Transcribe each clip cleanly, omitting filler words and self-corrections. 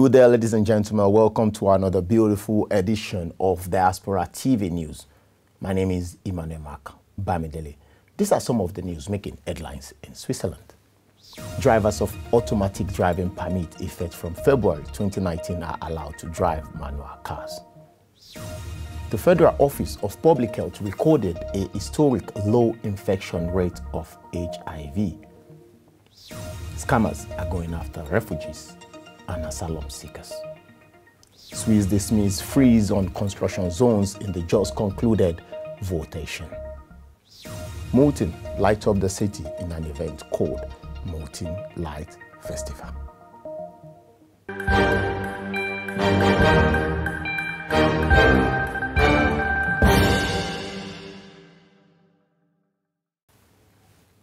Good day, ladies and gentlemen. Welcome to another beautiful edition of Diaspora TV News. My name is Emmanuel Mark Bamidele. These are some of the news making headlines in Switzerland. Drivers of automatic driving permit effect from February 2019 are allowed to drive manual cars. The Federal Office of Public Health recorded a historic low infection rate of HIV. Scammers are going after refugees and asylum seekers. Swiss dismiss freeze on construction zones in the just concluded votation. Moulton light up the city in an event called Moulton Light Festival.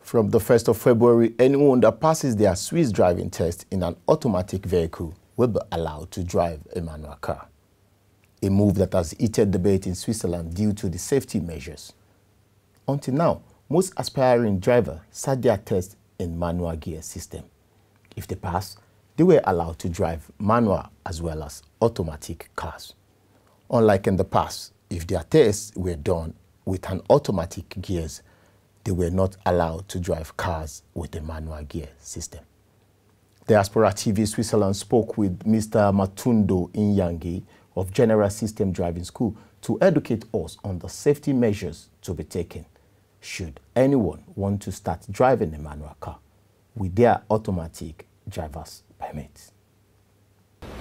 From the 1st of February, anyone that passes their Swiss driving test in an automatic vehicle will be allowed to drive a manual car. A move that has heated debate in Switzerland due to the safety measures. Until now, most aspiring drivers sat their test in manual gear system. If they pass, they were allowed to drive manual as well as automatic cars. Unlike in the past, if their tests were done with an automatic gears, they were not allowed to drive cars with a manual gear system. Diaspora TV Switzerland spoke with Mr. Matundo Inyangi of General System Driving School to educate us on the safety measures to be taken should anyone want to start driving a manual car with their automatic driver's permit.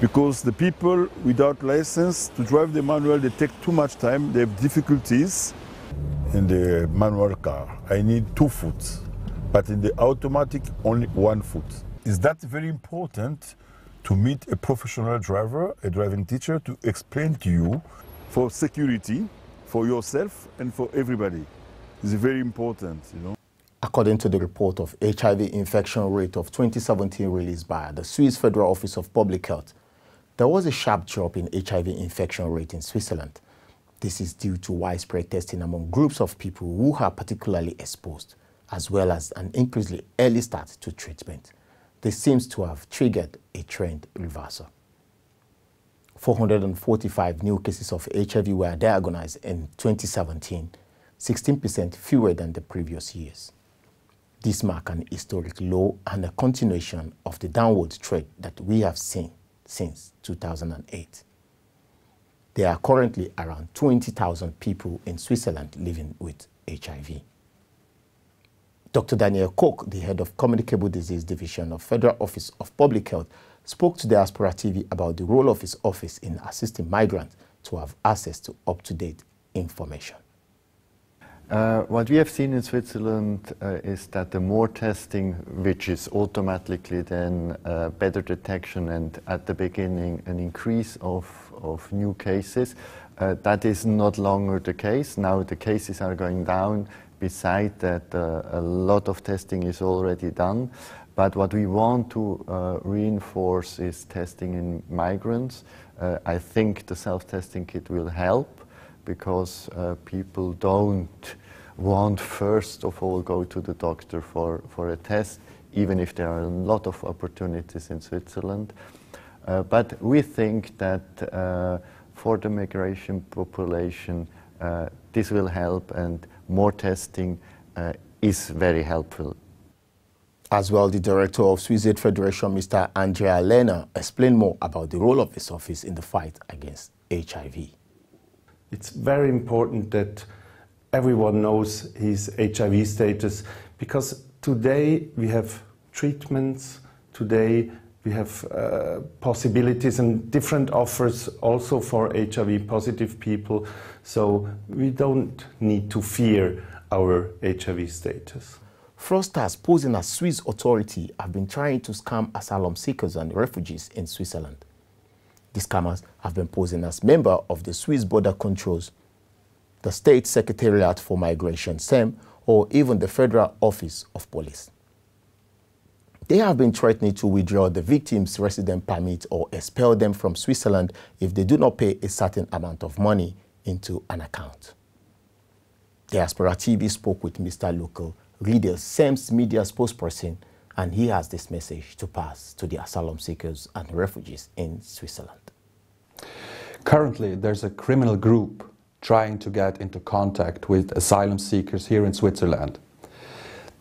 Because the people without license to drive the manual, they take too much time, they have difficulties. In the manual car, I need 2 foot, but in the automatic, only 1 foot. Is that very important to meet a professional driver, a driving teacher, to explain to you for security, for yourself and for everybody? It's very important, you know. According to the report of HIV infection rate of 2017 released by the Swiss Federal Office of Public Health, there was a sharp drop in HIV infection rate in Switzerland. This is due to widespread testing among groups of people who are particularly exposed, as well as an increasingly early start to treatment. This seems to have triggered a trend reversal. 445 new cases of HIV were diagnosed in 2017, 16% fewer than the previous years. This marks an historic low and a continuation of the downward trend that we have seen since 2008. There are currently around 20,000 people in Switzerland living with HIV. Dr. Daniel Koch, the head of Communicable Disease Division of Federal Office of Public Health, spoke to Diaspora TV about the role of his office in assisting migrants to have access to up-to-date information. What we have seen in Switzerland is that the more testing, which is automatically then better detection and at the beginning an increase of new cases, that is not longer the case. Now the cases are going down. Beside that, a lot of testing is already done. But what we want to reinforce is testing in migrants. I think the self-testing kit will help, because people don't want first of all go to the doctor for a test, even if there are a lot of opportunities in Switzerland. But we think that for the migration population, this will help, and more testing is very helpful. As well, the director of Swiss Aid Federation, Mr. Andrea Lehner, explained more about the role of his office in the fight against HIV. It's very important that everyone knows his HIV status, because today we have treatments, today we have possibilities and different offers also for HIV positive people, so we don't need to fear our HIV status. Fraudsters posing as Swiss authority have been trying to scam asylum seekers and refugees in Switzerland. The scammers have been posing as members of the Swiss Border Controls, the State Secretariat for Migration, SEM, or even the Federal Office of Police. They have been threatening to withdraw the victims' resident permit or expel them from Switzerland if they do not pay a certain amount of money into an account. Diaspora TV spoke with Mr. Local Leader, SEM's media spokesperson, and he has this message to pass to the asylum seekers and refugees in Switzerland. Currently, there's a criminal group trying to get into contact with asylum seekers here in Switzerland.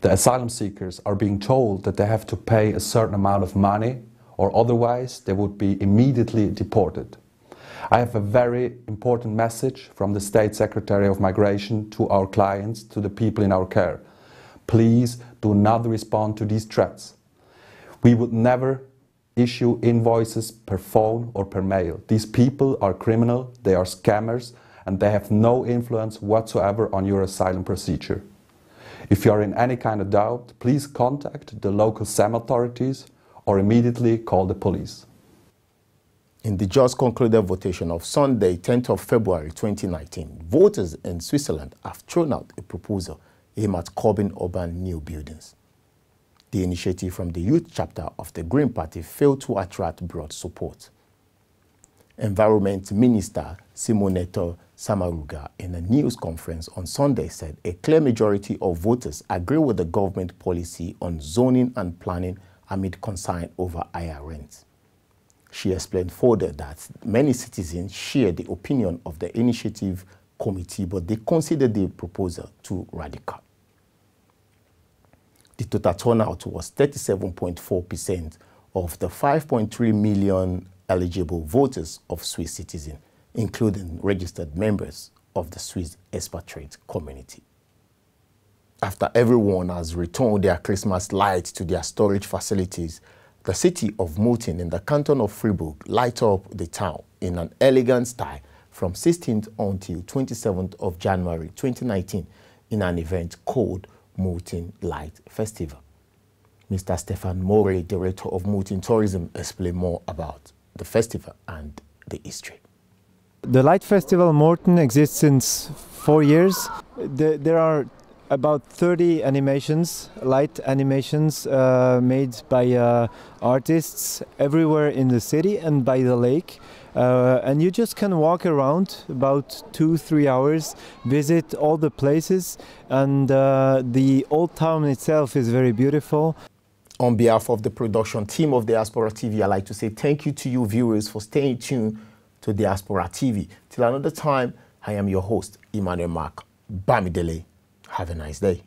The asylum seekers are being told that they have to pay a certain amount of money, or otherwise they would be immediately deported. I have a very important message from the State Secretary of Migration to our clients, to the people in our care. Please do not respond to these threats. We would never issue invoices per phone or per mail. These people are criminal, they are scammers, and they have no influence whatsoever on your asylum procedure. If you are in any kind of doubt, please contact the local SAM authorities or immediately call the police. In the just concluded votation of Sunday, 10th of February 2019, voters in Switzerland have thrown out a proposal aimed at curbing urban new buildings. The initiative from the youth chapter of the Green Party failed to attract broad support. Environment Minister Simonetta Samaruga, in a news conference on Sunday, said a clear majority of voters agree with the government policy on zoning and planning amid concern over higher rents. She explained further that many citizens share the opinion of the initiative committee, but they consider the proposal too radical. The total turnout was 37.4% of the 5.3 million eligible voters of Swiss citizens, including registered members of the Swiss expatriate community. After everyone has returned their Christmas lights to their storage facilities, the city of Muthen in the canton of Fribourg lighted up the town in an elegant style from 16th until 27th of January 2019 in an event called Muthen Light Festival. Mr. Stefan Morey, director of Muthen Tourism, explained more about the festival and the history. The Light Festival Muthen exists since 4 years. There are about 30 animations, light animations made by artists everywhere in the city and by the lake. And you just can walk around about 2-3 hours, visit all the places, and the old town itself is very beautiful. On behalf of the production team of Diaspora TV, I'd like to say thank you to you viewers for staying tuned to Diaspora TV. Till another time, I am your host, Emmanuel Mark Bamidele. Have a nice day.